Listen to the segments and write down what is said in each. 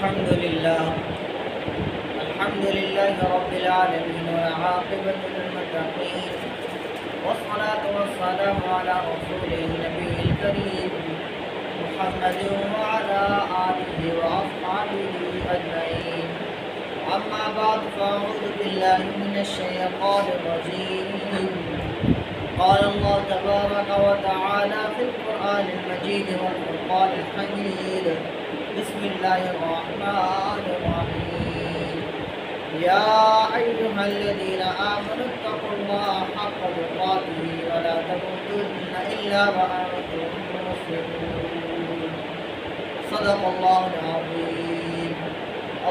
الحمد لله رب العالمين والعاقبة للمتقين والصلاة والسلام على رسوله النبي الكريم محمد وعلى آله وأصحابه أجمعين. أما بعد فأعوذ بالله من الشيطان الرجيم. قال الله تبارك وتعالى في القرآن المجيد والفرقان الحميد. بسم الله الرحمن الرحيم. يا أيها الذين آمنوا اتقوا الله حق تقاته ولا تموتن إلا وأنتم مسلمون. صدق الله العظيم.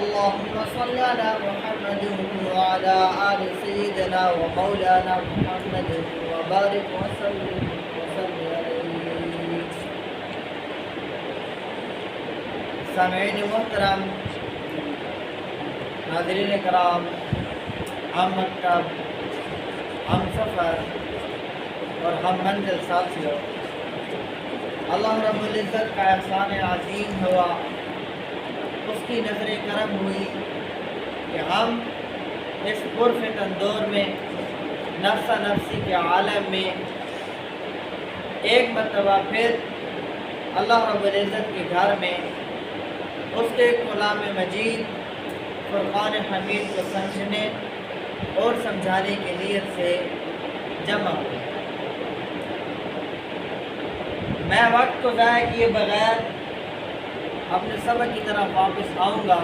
اللهم صل على محمد وعلى آل سيدنا ومولانا محمد وبارك وسلم عليه. سامعین محترم، ناظرین کرام، ہم مکتب، ہم سفر اور ہم منزل ساتھیوں، اللہ رب العزت کا احسان عظیم ہوا، اس کی نظر کرم ہوئی کہ ہم اس پرفتن دور میں نفسا نفسی کے عالم میں ایک مرتبہ پھر اللہ رب العزت کے گھر میں اس کے کلام مجید فرقان حمید کو سمجھنے اور سمجھانے کی نیت سے جمع ہوئے. میں وقت کو ضائع کیے بغیر اپنے سبق کی طرف واپس آؤں گا.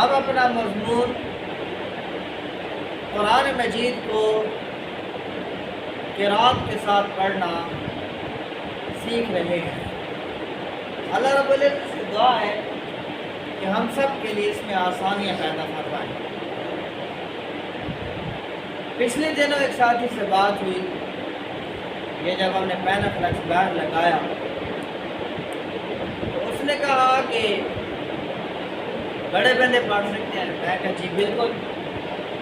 اب اپنا مضمون قرآن مجید کو قرات کے ساتھ پڑھنا سیکھ رہے ہیں. اللہ رب العزت سے دعا ہے کہ ہم سب کے لیے اس میں آسانیاں پیدا فرمائیں. پچھلے دنوں ایک ساتھی سے بات ہوئی، یہ جب ہم نے پین فلیکس باہر لگایا تو اس نے کہا کہ بڑے بندے پڑھ سکتے ہیں. میں کہا جی بالکل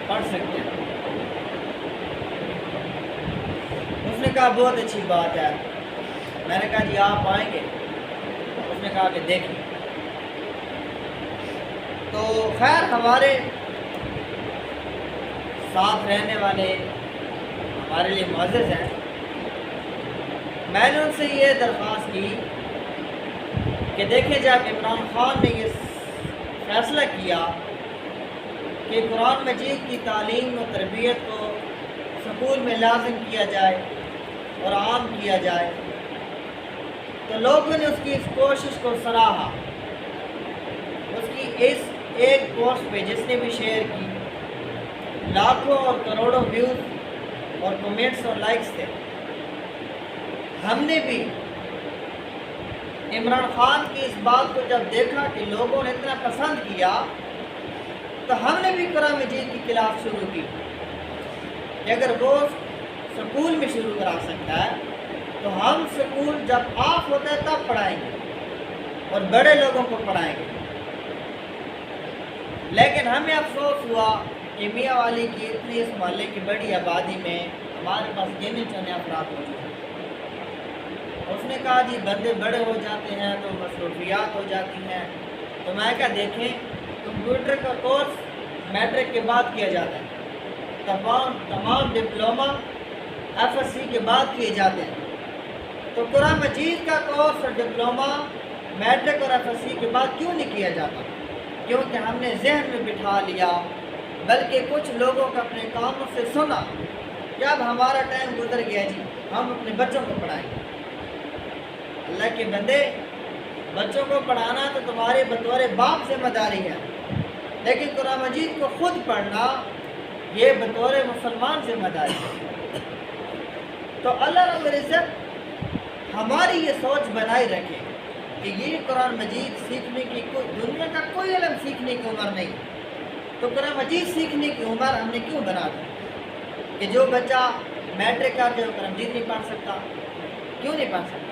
پڑھ سکتے ہیں. اس نے کہا بہت اچھی بات ہے. میں نے کہا جی آپ آئیں گے؟ اس نے کہا کہ دیکھیں. تو خیر ہمارے ساتھ رہنے والے ہمارے لیے معزز ہیں. میں نے ان سے یہ درخواست کی کہ دیکھیں جب عمران خان نے یہ فیصلہ کیا کہ قرآن مجید کی تعلیم و تربیت کو سکول میں لازم کیا جائے اور عام کیا جائے تو لوگوں نے اس کی اس کوشش کو سراہا. اس کی اس ایک پوسٹ پہ جس نے بھی شیئر کی لاکھوں اور کروڑوں ویوز اور کمنٹس اور لائکس تھے. ہم نے بھی عمران خان کی اس بات کو جب دیکھا کہ لوگوں نے اتنا پسند کیا تو ہم نے بھی قرآن مجید کی کلاس شروع کی کہ اگر وہ سکول میں شروع کرا سکتا ہے تو ہم سکول جب آف ہوتا ہے تب پڑھائیں گے اور بڑے لوگوں کو پڑھائیں گے. لیکن ہمیں افسوس ہوا کہ میاں والی کی اتنی اس محلے کی بڑی آبادی میں ہمارے پاس گنے چنے افراد موجود ہیں. اس نے کہا جی بندے بڑے ہو جاتے ہیں تو مصروفیات ہو جاتی ہیں. تو میں کہا دیکھیں کمپیوٹر کا کورس میٹرک کے بعد کیا جاتا ہے، تمام ڈپلومہ FSC کے بعد کیے جاتے ہیں. تو قرآن مجید کا کورس اور ڈپلومہ میٹرک اور FSC کے بعد کیوں نہیں کیا جاتا؟ کیونکہ ہم نے ذہن میں بٹھا لیا، بلکہ کچھ لوگوں کو اپنے کاموں سے سنا کہ اب ہمارا ٹائم گزر گیا جی ہم اپنے بچوں کو پڑھائیں گے. اللہ کے بندے، بچوں کو پڑھانا تو تمہارے بطور باپ ذمہ داری ہے، لیکن قرآن مجید کو خود پڑھنا یہ بطور مسلمان ذمہ داری ہے. تو اللہ رب العزت ہماری یہ سوچ بنائی رکھے کہ یہ قرآن مجید سیکھنے کی دنیا کا کوئی علم سیکھنے کی عمر نہیں. تو قرآن مجید سیکھنے کی عمر ہم نے کیوں بنا دی کہ جو بچہ میٹرک کر دے وہ قرآن مجید نہیں پڑھ سکتا؟ کیوں نہیں پڑھ سکتا؟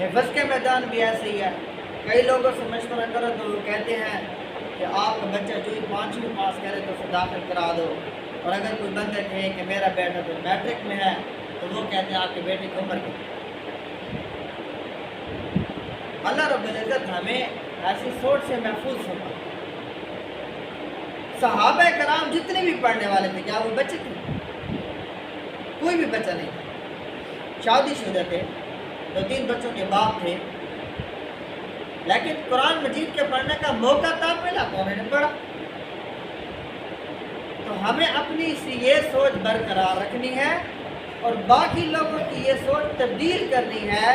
حفظ کے میدان بھی ایسے ہی ہے. کئی لوگوں سے مشورہ کرو تو وہ کہتے ہیں کہ آپ کا بچہ جو ہی 5ویں پاس کرے تو اسے داخل کرا دو، اور اگر کوئی بندہ کہے کہ میرا بیٹا تو میٹرک میں ہے تو وہ کہتے ہیں آپ کے بیٹے کی عمر کی. اللہ رب العزت ہمیں ایسی سوچ سے محفوظ فرمائے۔ صحابہ کرام جتنے بھی پڑھنے والے تھے کیا وہ بچے تھے؟ کوئی بھی بچہ نہیں تھا، شادی شدہ تھے، 2-3 بچوں کے باپ تھے، لیکن قرآن مجید کے پڑھنے کا موقع تھا، ملا تو انہوں نے پڑھا۔ تو ہمیں اپنی سی یہ سوچ برقرار رکھنی ہے اور باقی لوگوں کی یہ سوچ تبدیل کرنی ہے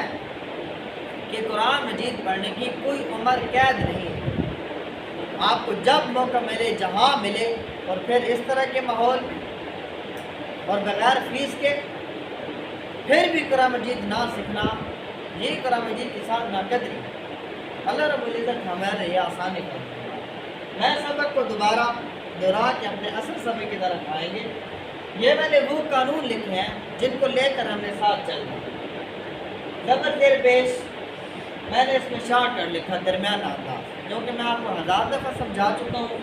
کہ قرآن مجید پڑھنے کی کوئی عمر قید نہیں ہے۔ آپ کو جب موقع ملے، جہاں ملے، اور پھر اس طرح کے ماحول میں اور بغیر فیس کے پھر بھی قرآن مجید نہ سیکھنا، یہ قرآن مجید کے ساتھ ناقدری۔ اللہ رب العزت ہمارے یہ آسانی کر۔ میں سبق کو دوبارہ دہرا کے اپنے اصل سبق کی طرف آئیں گے۔ یہ میں نے وہ قانون لکھے ہیں جن کو لے کر ہم نے ساتھ چلنا۔ زبر زیر پیش میں نے اس میں شارٹ کٹ لکھا درمیان انداز، جو کہ میں آپ کو 1000 دفعہ سمجھا چکا ہوں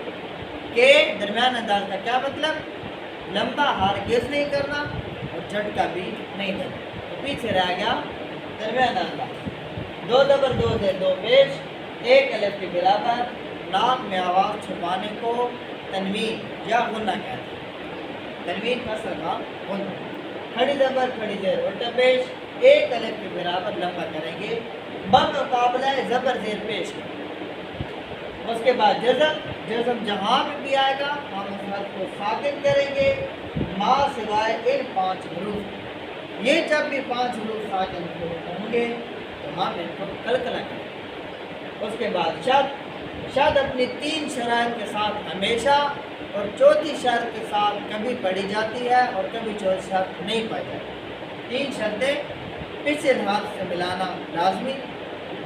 کہ درمیان انداز کا کیا مطلب، لمبا ہرگز نہیں کرنا اور جھٹکا بھی نہیں دینا۔ تو پیچھے رہ گیا درمیان انداز، 2 زبر 2 زیر 2 پیش، 1 الف کے برابر، ناک میں آواز چھپانے کو تنوین یا غنہ کہتے ہیں۔ تنوین کا سرگا غنہ، کھڑی زبر کھڑی زیر الٹا پیش، 1 الف کے برابر لمبا کریں گے، بمقابلہ زبر زیر پیش کریں۔ اس کے بعد جزم جہاں بھی آئے گا ہم اس حرف کو ساکن کریں گے، ما سوائے ان 5 حروف۔ یہ جب بھی 5 حروف ساکن ہوں گے تو ہم ان کو قلقلہ کریں۔ اس کے بعد شد اپنی 3 شرائط کے ساتھ ہمیشہ اور چوتھی شرط کے ساتھ کبھی پڑھی جاتی ہے اور کبھی چوتھی شرط نہیں پڑھی جاتی۔ 3 شرطیں: پچھلے ہاتھ سے ملانا لازمی،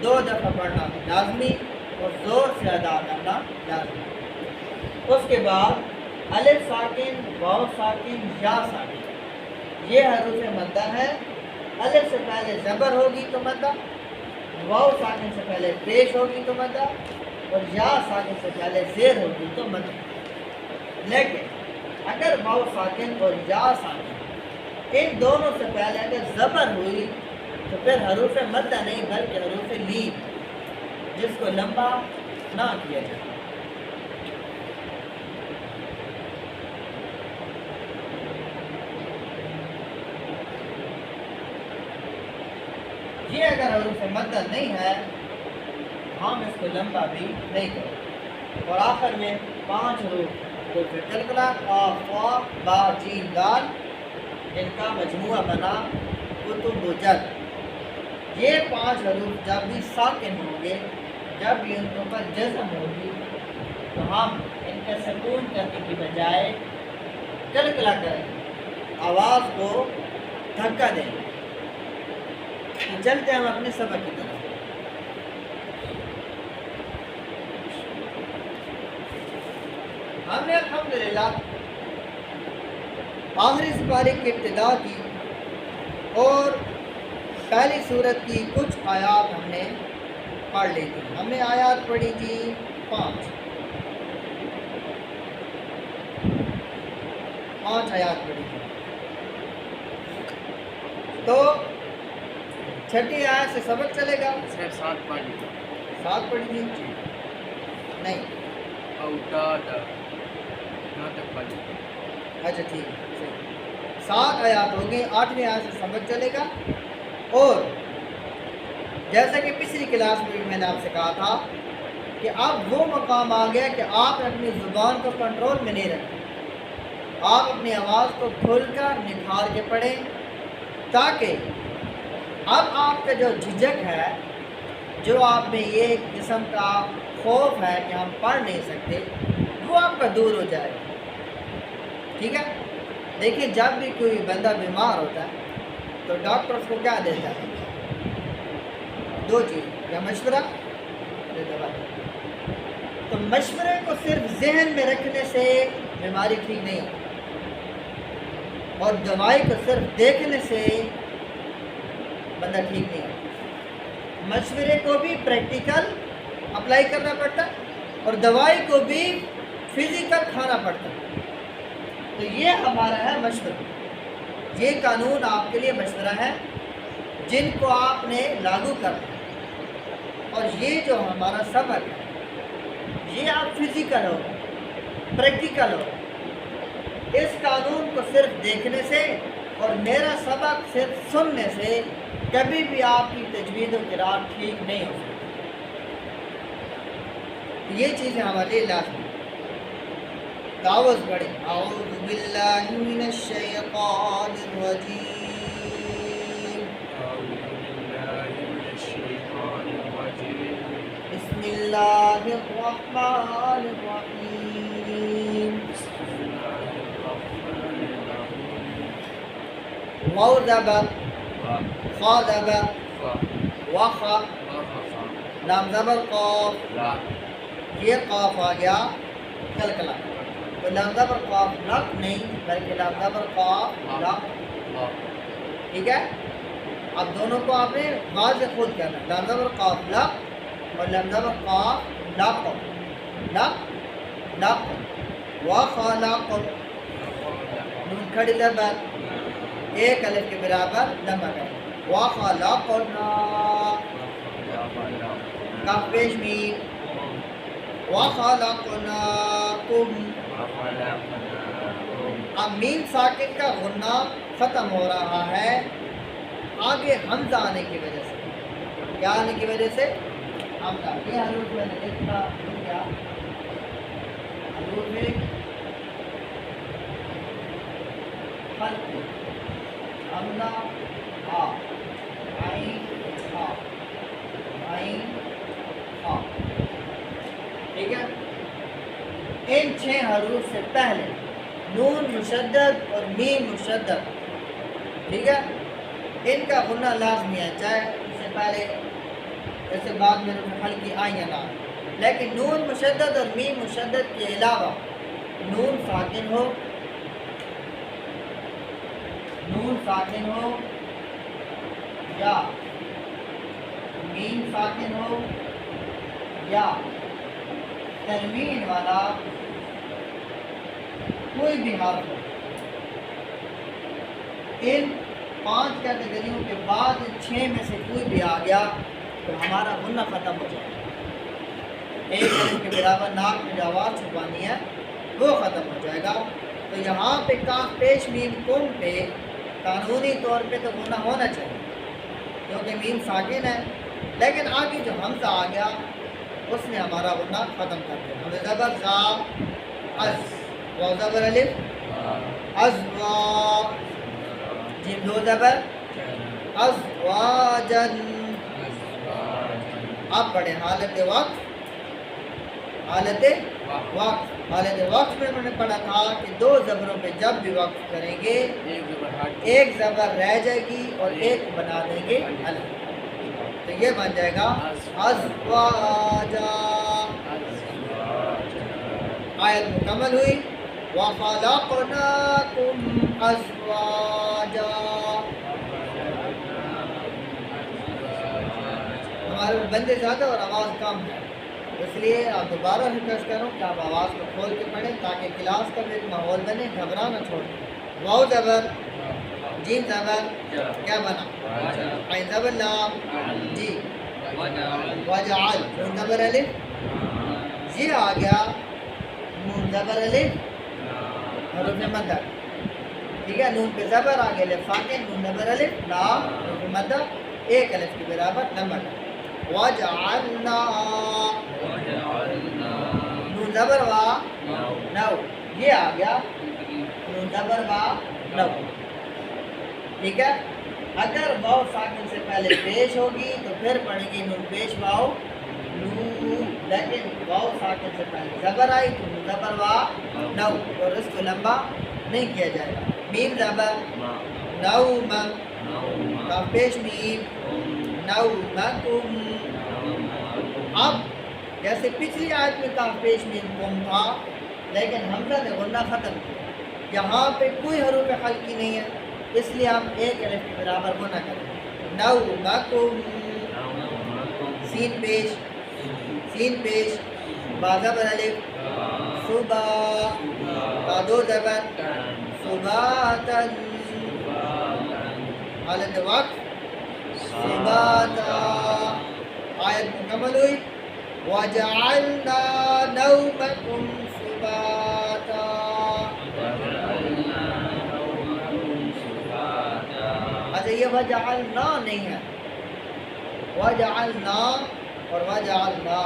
2 دفعہ پڑھنا لازمی اور زور سے ادا کرنا لازمی۔ اس کے بعد الف ساکن، واو ساکن، یا ساکن، یہ حروف مدہ ہے۔ الف سے پہلے زبر ہوگی تو مدہ، واو ساکن سے پہلے پیش ہوگی تو مدہ، اور یا ساکن سے پہلے زیر ہوگی تو مدہ۔ لیکن اگر واو ساکن اور یا ساکن ان دونوں سے پہلے اگر زبر ہوئی تو پھر حروف مدہ نہیں بلکہ حروف لین، جس کو لمبا نہ کیا جائے۔ یہ اگر حروف مدہ نہیں ہے ہم اس کو لمبا بھی نہیں کریں۔ اور آخر میں 5 حروف حروف قلقلہ، قاف، واو، با، جیم، دال، ان کا مجموعہ بنا کتب و جد۔ یہ 5 حروف جب بھی ساکن ہوں گے، جب بھی ان پر جزم ہوگی تو ہم ان کا سکون کرنے کی بجائے قلقلہ کریں گے، آواز کو دھکا دیں گے۔ چلتے ہیں ہم اپنے سبق کی طرف۔ ہم نے الحمدللہ آخری سپارے کی ابتدا کی اور پہلی سورت کی کچھ آیات ہم نے پڑھ لی تھی۔ ہم نے آیات پڑھی تھی 5 آیات پڑھی تھی۔ تو چھٹی آیت سے سبق چلے گا۔ 7 پڑھی تھی، 7 پڑھی تھی نہیں، تک پڑھی۔ اچھا ٹھیک ہے، 7 آیات ہو گئی، 8ویں آیت سے سبق چلے گا۔ اور جیسا کہ پچھلی کلاس میں بھی میں نے آپ سے کہا تھا کہ اب وہ مقام آ گیا کہ آپ اپنی زبان کو کنٹرول میں نہیں رکھیں، آپ اپنی آواز کو کھل کر نکھار کے پڑھیں، تاکہ اب آپ کا جو جھجک ہے، جو آپ میں یہ قسم کا خوف ہے کہ ہم پڑھ نہیں سکتے، وہ آپ کا دور ہو جائے گا۔ ٹھیک ہے؟ دیکھیں جب بھی کوئی بندہ بیمار ہوتا ہے تو ڈاکٹر اس کو کیا دیتا ہے؟ 2 چیز، یا مشورہ یا دوائی۔ تو مشورے کو صرف ذہن میں رکھنے سے بیماری ٹھیک نہیں ہوتی، اور دوائی کو صرف دیکھنے سے بندہ ٹھیک نہیں ہوتا۔ مشورے کو بھی پریکٹیکل اپلائی کرنا پڑتا ہے اور دوائی کو بھی فزیکل کھانا پڑتا ہے۔ تو یہ ہمارا ہے مشورہ، یہ قانون آپ کے لیے مشورہ ہے جن کو آپ نے لاگو کرنا ہے۔ اور یہ جو ہمارا سبق ہے یہ آپ فزیکل ہو پریکٹیکل ہو، اس قانون کو صرف دیکھنے سے اور میرا سبق صرف سننے سے کبھی بھی آپ کی تجوید و قرات ٹھیک نہیں ہو سکتی۔ یہ چیزیں ہمارے لیے لازمی دعوت پڑھیں۔ اعوذ باللہ من الشیطان الرجیم، بسم اللہ الرحمن الرحیم، واو زبر، خا زبر، وخ، لام زبر قاف، یہ قاف آ گیا کلکلا، تو لام زبر قاف لق نہیں بلکہ لام زبر قاف لق، ٹھیک ہے؟ اب دونوں کو آپ نے واضح خود کرنا، لام زبر قاف لق اور لام زبر قاف لق، لق لق، وخلق، نون کھڑی زبر ایک الف کے برابر لمبا کریں، وخلقنا، کاف پیش میم، وخلقناکم، اب میم ساکن کا غنہ ختم ہو رہا ہے آگے حمزہ آنے کی وجہ سے، کیا آنے کی وجہ سے؟ حمزہ، یہ حروف میں نے لکھا کیا حروف خلق، حمزہ آ، عین آ، عین آ، ٹھیک ہے؟ ان 6 حروف سے پہلے نون مشدد اور میم مشدد، ٹھیک ہے، ان کا غنہ لازمی ہے، چاہے اس سے پہلے جیسے بعد میں ہلکی آئی یا نہ، لیکن نون مشدد اور میم مشدد کے علاوہ نون ساکن ہو، نون ساکن ہو یا میم ساکن ہو یا تنوین والا کوئی بھی حرف ہو، ان 5 کیٹیگریوں کے بعد 6 میں سے کوئی بھی آ گیا تو ہمارا غنہ ختم ہو جائے گا، ایک الف کے برابر ناک میں جو آواز چھپانی ہے وہ ختم ہو جائے گا۔ تو یہاں پہ کاف پیش میم کم پہ قانونی طور پہ تو غنہ ہونا چاہیے کیونکہ میم ساکن ہے، لیکن آگے جو حمزہ آ گیا اس نے ہمارا غنہ ختم کر دیا۔ ہمیں زبر زا، از، واو زبر الف، ازوا، جیم دو زبر، ازواجن، اب پڑھیں حالت وقف، حالت وقف، حالت وقف میں نے پڑھا تھا کہ 2 زبروں پہ جب بھی وقف کریں گے ایک زبر رہ جائے گی اور ایک بنا دیں گے الف، تو یہ بن جائے گا ازواجا۔ آیت مکمل ہوئی، وَخَلَقْنَاكُمْ أَزْوَاجًا۔ ہمارے بندے زیادہ اور آواز کم ہے، اس لیے آپ دوبارہ ریکویسٹ کروں کہ آپ آواز کو کھول کے پڑھیں تاکہ کلاس کا بھی ایک ماحول بنے، گھبرانا چھوڑیں۔ واو زبر، جیم زبر، کیا بنا؟ عین زبر لام، جی، وجعل، نون زبر الف، یہ آ گیا نون زبر الف حروف مدہ، ٹھیک ہے، نون پہ زبر آگے الف ساکن، نون زبر الف لام حروف مدہ ایک الف کے برابر لمبا کریں، وجعلنا، نون زبر وا نو، یہ آ گیا نون زبر وا نو، ٹھیک ہے۔ اگر واو ساکن سے پہلے پیش ہوگی تو پھر پڑھیں گے نون پیش واو نو، لیکن واو ساکن سے پہلے زبر آئی تو نون زبر وا نو اور اس کو لمبا نہیں کیا جائے گا۔ میم زبر نوم، کاف پیش میم نومکم، اب جیسے پچھلی آیت میں کاف پیش میم کم تھا لیکن حمزہ نے غنہ ختم کیا، یہاں پہ کوئی حروف خلقی نہیں ہے اس لیے آپ ایک الف کے برابر غنہ کریں، نومکم، سین پیش، سین پیش، با زبر الف، صبح، با دو زبر، صباتن، حالت وقت، صباتا، آیت مکمل ہوئی وَجَعَلْنَا نَوْمَكُمْ سُبَاتًا. اچھا یہ وَجَعَلْنَا نہیں ہے، وَجَعَلْنَا اور وَجَعَلْنَا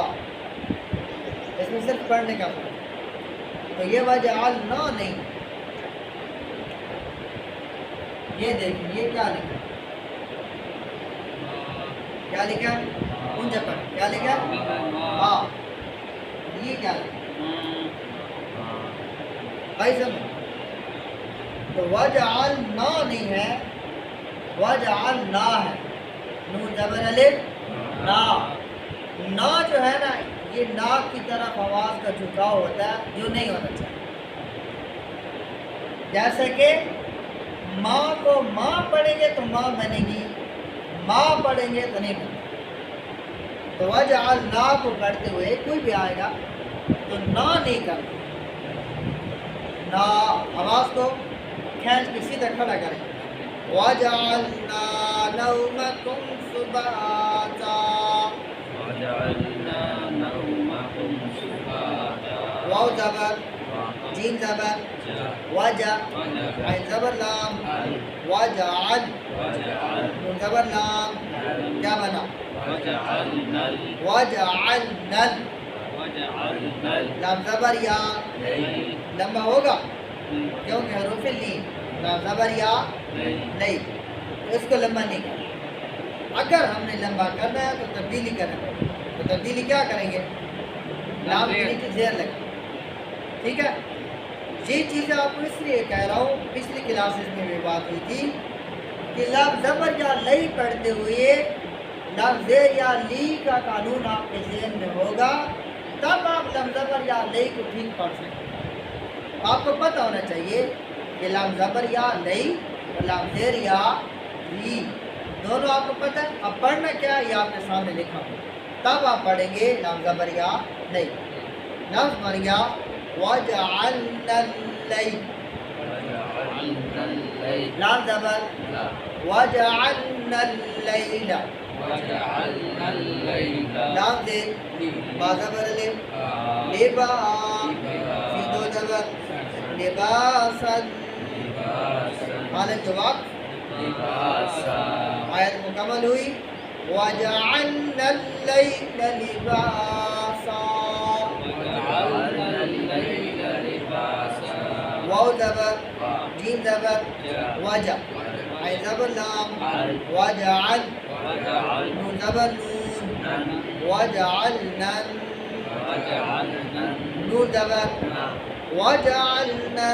اس میں صرف پڑھنے کا فرق، تو یہ وَجَعَلْنَا نہیں. یہ دیکھیں یہ کیا لکھا، کیا لکھا اونچا پڑھ، کیا لکھا ہاں، یہ کیا لکھا بھائی سمجھ. تو وَجَعَلْنَا نہیں ہے، وَجَعَلْنَا ہے، نون زبر الف نا. نا جو ہے نا یہ ناک کی طرف آواز کا جھکاؤ ہوتا ہے جو نہیں ہونا چاہیے. جیسے کہ ماں کو ماں پڑھیں گے تو ماں بنے گی، ماں پڑھیں گے تو نہیں بنے گی. تو وَجَعَلْنَا کو پڑھتے ہوئے کوئی بھی آئے گا تو نا نہیں کرنا، نا آواز کو کھینچ کے سیدھا کھڑا کریں. وَجَعَلْنَا نَوْمَكُمْ سُبَاتًا. واو زبر، جیم زبر، وجا، عین زبر لام، وجعل، نون زبر لام، کیا بنا وجعلنا، لام زبر یا لمبا ہوگا کیونکہ حروف لین، لام زبر یا نہیں، تو اس کو لمبا نہیں کرنا. اگر ہم نے لمبا کرنا ہے تو تبدیلی کرنا ہے. تو تبدیلی کیا کریں گے، لام کے نیچے زیر لگے. ٹھیک ہے، یہ چیزیں آپ کو اس لیے کہہ رہا ہوں، پچھلی کلاسز میں بھی بات ہوئی تھی کہ لام زبر یا لئی پڑھتے ہوئے لام زیر یا لی کا قانون آپ کے ذہن میں ہوگا، تب آپ لام زبر یا لئی کو ٹھیک پڑھ سکتے ہیں. آپ کو پتہ ہونا چاہیے کہ لام زبر یا لئی اور لام زیر یا لی دونوں آپ کو پتہ ہے. اب پڑھنا کیا ہے یہ آپ کے سامنے لکھا ہو، تب آپ پڑھیں گے لام زبر یا لئی. لفظ بن گیا وَجَعَلْنَا اللَّيْلَ، لام زبر وَجَعَلْنَا اللَّيْلَ، لام زیر با زبر الف، لبا فی دو زبر لباسا، حالت جواب آیت مکمل ہوئی وَجَعَلْنَا اللَّيْلَ لِبَاسًا. واو زبر، جیم زبر، وجا، عین زبر لام، وجعل، نون زبر نون، وجعلنا، نون زبر، وجعلنا.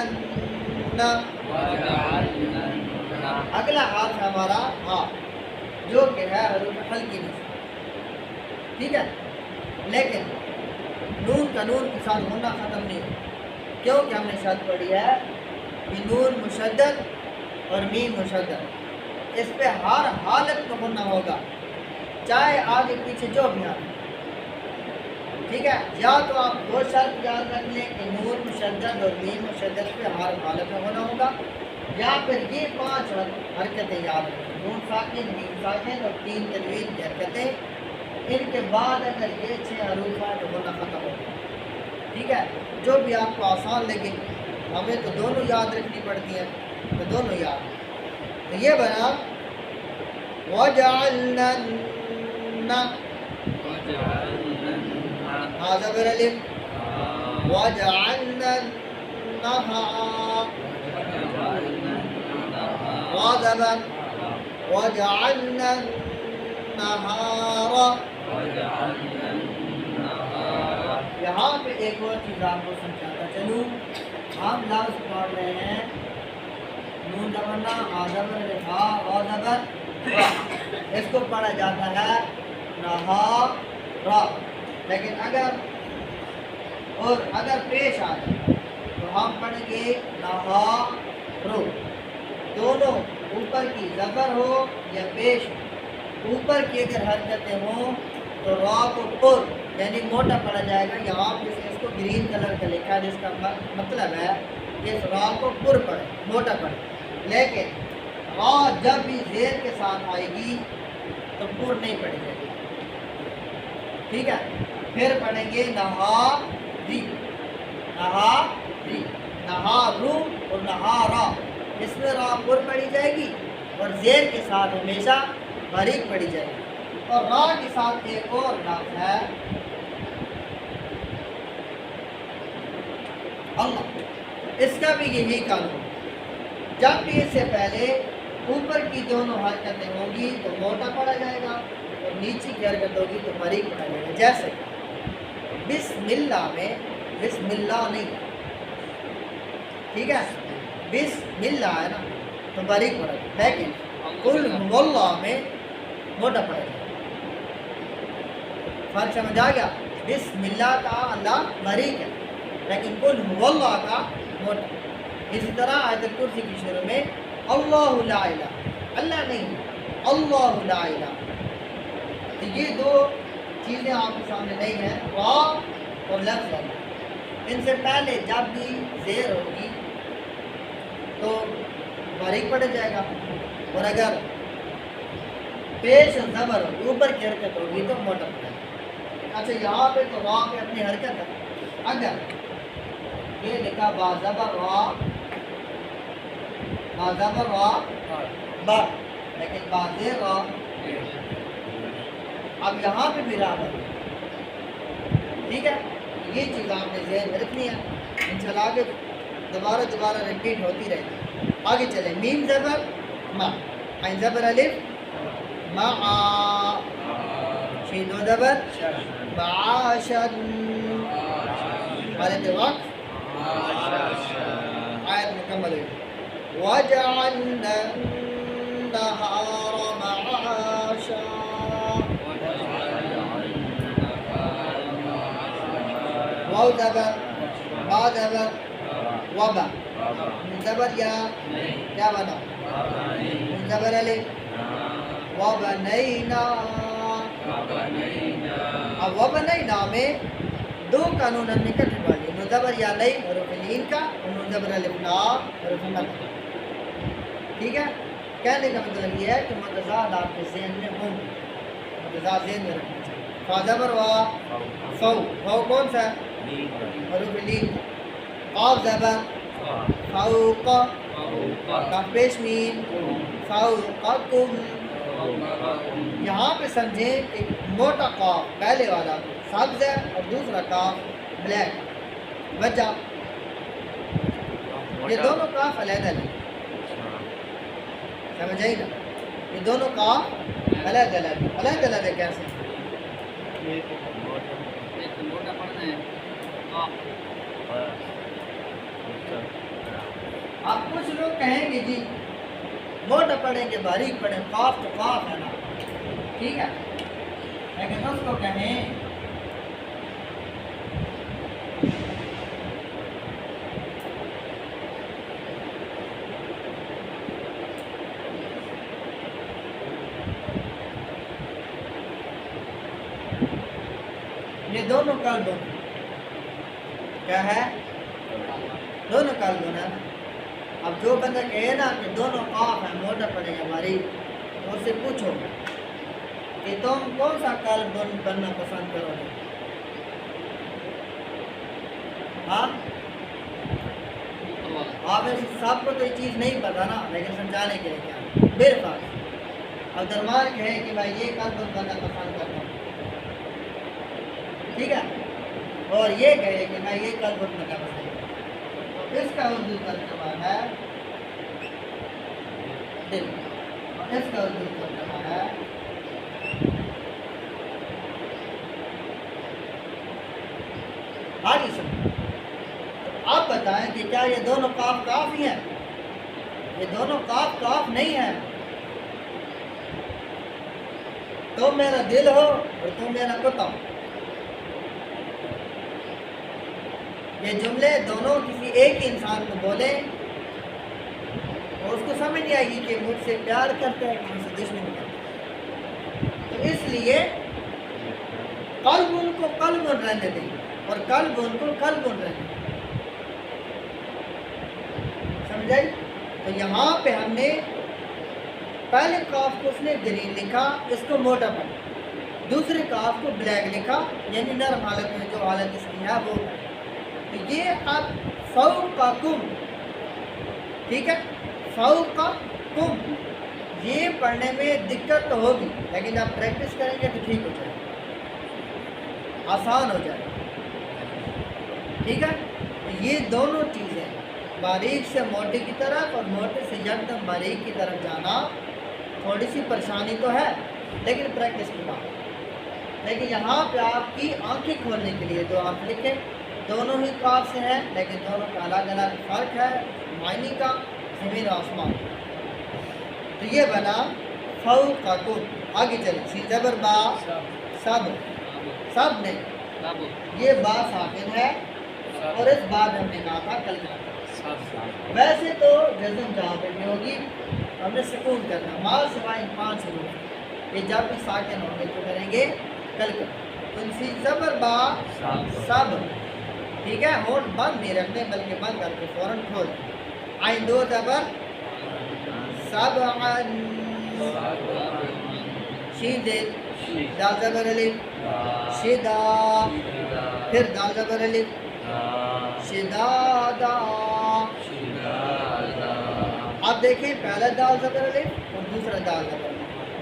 اگلا حرف ہے ہمارا ہاں جو کہ ہے حروف ہلکی نسل. ٹھیک ہے، لیکن نون کا نون کے ساتھ ہونا ختم نہیں ہو، کیونکہ ہم نے شرط پڑھی ہے کہ نون مشدد اور میم مشدد، اس پہ ہر حالت میں ہونا ہوگا چاہے آگے پیچھے جو بھی آئے. ٹھیک ہے، یا تو آپ دو شرط یاد رکھ لیں کہ نون مشدد اور میم مشدد پہ ہر حالت میں ہونا ہوگا، یا پھر یہ 5 حرکتیں یاد رکھیں، نون ساکن، میم ساکن اور 3 تنوین کی حرکتیں. ان کے بعد اگر یہ 6 حروف ہیں تو ہونا ختم ہوگا. ٹھیک ہے، جو بھی آپ کو آسان لگے، ہمیں تو دونوں یاد رکھنی پڑتی ہیں تو دونوں یاد. تو یہ بنا وَجَعَلْنَا ہا زبر الف، وَجَعَلْنَا النَّهَارَ، وا زبر، وَجَعَلْنَا النَّهَارَ. یہاں پہ ایک اور چیز آپ کو سمجھاتا چلوں. ہم لفظ پڑھ رہے ہیں نون زبر نا، آ زبر ہا، وا زبر را، اس کو پڑھا جاتا ہے نہار، لیکن اگر پیش آ جائے تو ہم پڑھیں گے نہار. دونوں اوپر کی زبر ہو یا پیش ہو، اوپر کی اگر حرکتیں ہوں تو را کو پر یعنی موٹا پڑھا جائے گا. یہاں پہ اس کو گرین کلر کا لکھا ہے جس کا مطلب ہے کہ اس را کو پر پڑھے، موٹا پڑھے. لیکن را جب بھی زیر کے ساتھ آئے گی تو پر نہیں پڑھی جائے گی. ٹھیک ہے. پھر پڑھیں گے نہاری، نہاری، نہارو اور نہارا، اس میں را پر پڑھی جائے گی اور زیر کے ساتھ ہمیشہ باریک پڑھی جائے گی. اور را کے ساتھ ایک اور لفظ ہے اللہ، اس کا بھی یہی قانون. جب بھی اس سے پہلے اوپر کی دونوں حرکتیں ہوں گی تو موٹا پڑھا جائے گا اور نیچے کی حرکت ہوگی تو باریک پڑھا جائے گا. جیسے بسم اللہ میں بسم اللہ نہیں، ٹھیک ہے، بسم اللہ ہے نا تو باریک پڑھا جائے گا، لیکن قل هو اللہ میں موٹا پڑھا جائے گا. فرق سمجھ آ گیا؟ بسم اللہ کا اللہ باریک ہے لیکن قل هو اللہ کا موٹا. اسی طرح آیت الکرسی کی شروع میں اللہ لا الہ، اللہ نہیں، اللہ لا الہ. تو یہ دو چیزیں آپ کے سامنے نہیں ہیں، را اور لفظ ہے. ان سے پہلے جب بھی زیر ہوگی تو باریک پڑھا جائے گا، اور اگر پیش زبر اوپر کی حرکت ہوگی تو موٹا پڑھا جائے گا. اچھا یہاں پہ تو را پہ اپنی حرکت ہے. اگر یہ لکھا با زبر را، با زبر را با، لیکن با زیر را، اب یہاں پہ بھی را ہے، ٹھیک ہے. یہ چیز آپ نے ذہن میں رکھنی ہے، انشاءاللہ آگے دوبارہ ریپیٹ ہوتی رہے گی. آگے چلیں. میم زبر ما، عین زبر الف مع، شین دو زبر معاشن، حالت وقت آیت مکمل ہوئی. وَجَعَلْنَا النَّهَارَ مَعَاشًا، واو زبر، با زبر، وبا، زبر یا کیا بنا؟ زبر الف، وبنینا. اب وبنینا میں دو قانون ہم نے اکٹھے پڑھ لیے، نون زبر یا نئی حروف لین کا اور نون زبر الف لا حروف مد. ٹھیک ہے. کہنے کا مطلب یہ ہے کہ متضاد آپ کے ذہن میں ہوں، متضاد ذہن میں رکھنا چاہیے. فا زبر وا، فو، فو کون سا ہے؟ حروف لین. قاف زبر فوق، کاف پیش میم فوقکم. یہاں پہ سمجھیں کہ موٹا قاف پہلے والا سبز ہے اور دوسرا کاف بلیک. وجہ یہ دونوں کاف علیحدہ علیحدہ، سمجھ آئی نا؟ یہ دونوں کاف علیحدہ علیحدہ. علیحدہ علیحدہ کیسے؟ اب کچھ لوگ کہیں گے جی موٹا پڑھیں کہ باریک پڑھیں، قاف تو قاف ہے نا، ٹھیک ہے، لیکن اس کو کہیں یہ دونوں قلب کیا ہے؟ دونوں قلب ہے. اب جو بندہ کہے نا کہ دونوں قاف ہیں موٹا پڑے یا باریک، تو اس سے پوچھو کہ تم کون سا قلب بننا پسند کرو گے؟ ہاں آپ سب کو تو یہ چیز نہیں پتا نا، لیکن سمجھانے کے لیے کیا میرے پاس اب درمان کہے کہ میں یہ قلب بننا پسند کرتا ہوں، ٹھیک ہے، اور یہ کہے کہ میں یہ قلب بننا پسند کرتا ہوں، اس کا اردو ترجمہ ہے دل، اس کا اردو ترجمہ ہے آگے سنو. آپ بتائیں کہ کیا یہ دونوں قاف کاف ہی ہیں؟ یہ دونوں قاف کاف نہیں ہیں. تم میرا دل ہو اور تم میرا کتا ہو. یہ جملے دونوں کسی ایک ہی انسان کو بولیں اور اس کو سمجھ نہیں آئے گی کہ مجھ سے پیار کرتا ہے کہ مجھ سے دشمنی کرتا ہے. تو اس لیے قلب ان کو قلب رہنے دیں اور قلب ان کو قلب رہنے دیں. سمجھائی؟ تو یہاں پہ ہم نے پہلے قاف کو اس نے گرین لکھا، اس کو موٹا پڑھا، دوسرے کاف کو بلیک لکھا، یعنی نرم حالت میں جو حالت صحیح ہے وہ. تو یہ اب فوقکم، ٹھیک ہے، فوقکم یہ پڑھنے میں دقت تو ہوگی، لیکن آپ پریکٹس کریں گے تو ٹھیک ہو جائے گا، آسان ہو جائے گا. ٹھیک ہے، یہ دونوں چیزیں باریک سے موٹے کی طرف اور موٹے سے یکدم باریک کی طرف جانا تھوڑی سی پریشانی تو ہے، لیکن پریکٹس کی بات. لیکن یہاں پہ آپ کی آنکھیں کھولنے کے لیے جو آپ لکھیں دونوں ہی کاف سے ہیں، لیکن دونوں کا الگ الگ فرق ہے معنی کا، زمین و آسمان. تو یہ بنا فوقکم. آگے چلیں، سین زبر با، سب، سب نے یہ با ساکن ہے، اور اس بات ہم نے کہا تھا کل کا. ویسے تو جزم جہاں پہ بھی ہوگی ہم نے سکون کرنا، ماں سوائے 5 حروف یہ جب بھی ساکن ہوں گے تو کریں گے کل کا. تو سی زبر با سب، ٹھیک ہے، ہونٹ بند نہیں رکھنے بلکہ بند کر کے فوراً کھول. عین 2 زبر سبعا، شین دل، دال زبر الف شدا، پھر دال زبر الف شدادا. آپ دیکھیں پہلا دال زبر الف اور دوسرا دال زبر الف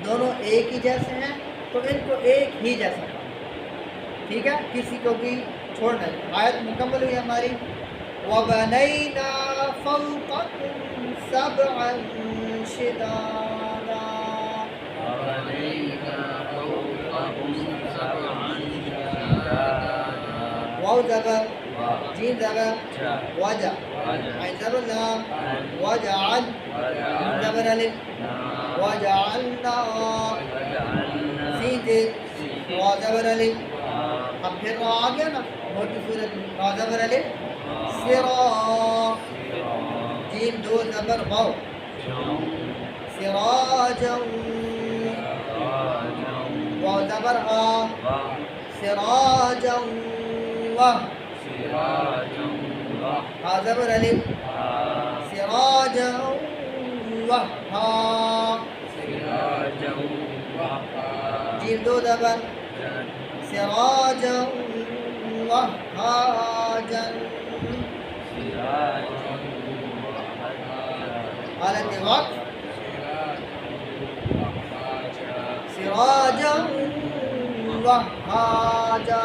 دونوں ایک ہی جیسے ہیں، تو ان کو ایک ہی جیسا کریں. ٹھیک ہے، کسی کو بھی چھوڑنا ہے. آیت مکمل ہوئی ہماری. وَبَنَيْنَا فَوْقَكُمْ سَبْعًا شِدَادًا. واو زبر، جیم زبر، وجع، عین زبر لام، وجعل، نون زبر الف، وجعلنا، سین زیر، وا زبر الف. اب پھر را آ گیا نا موٹی صورت میں، را زبر الف سرا، جیم 2 زبر واو، سراجا، واو زبر آ، سراجا و، ہا زبر الف سراجا و ہا، جیم 2 زبر سراجا وہاجا. حالت وقت سراجا وہاجا.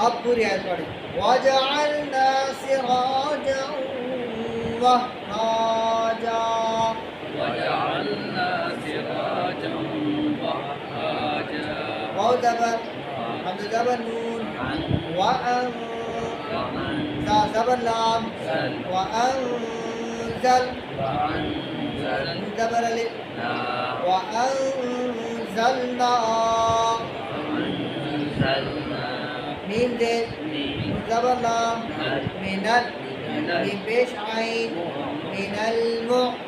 اب پوری آیت پڑھیں. وَجَعَلْنَا سِرَاجًا وَهَّاجًا. واو زبر، حمزہ زبر نون، وَأَن، زا زبر لام، وَأَنزَل، نون زبر الف، وَأَنزَلْنَا، میم دل، نون زبر لام، مینل، میم پیش عین، من المعصد،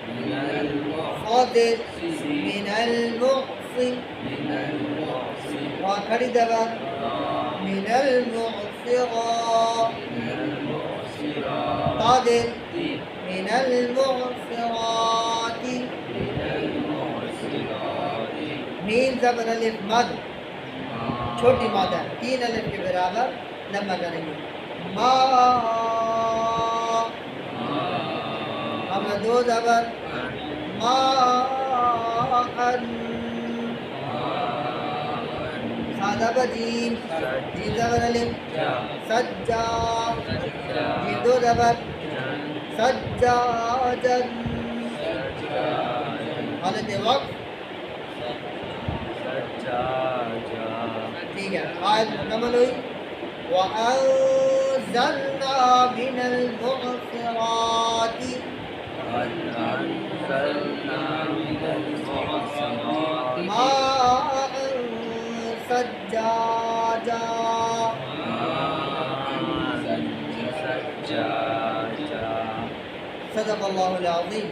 من المعصم، کھڑی زبر، من المعصرات، تا دل، من المعصرات، میم زبر الف مد، چھوٹی مد ہے 3 الف کے برابر لمبا کریں گے. ما، حمزہ 2 زبر ما ان، سا زبر جیم، جیم زبر الف سجا، جیم 2 زبر سجاجا. حالت وقت ٹھیک ہے. آیت مکمل ہوئی. وَأَنزَلْنَا مِنَ الْمُعْصِرَاتِ مَاءً ثَجَّاجًا. صدق اللہ العظیم.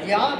یہاں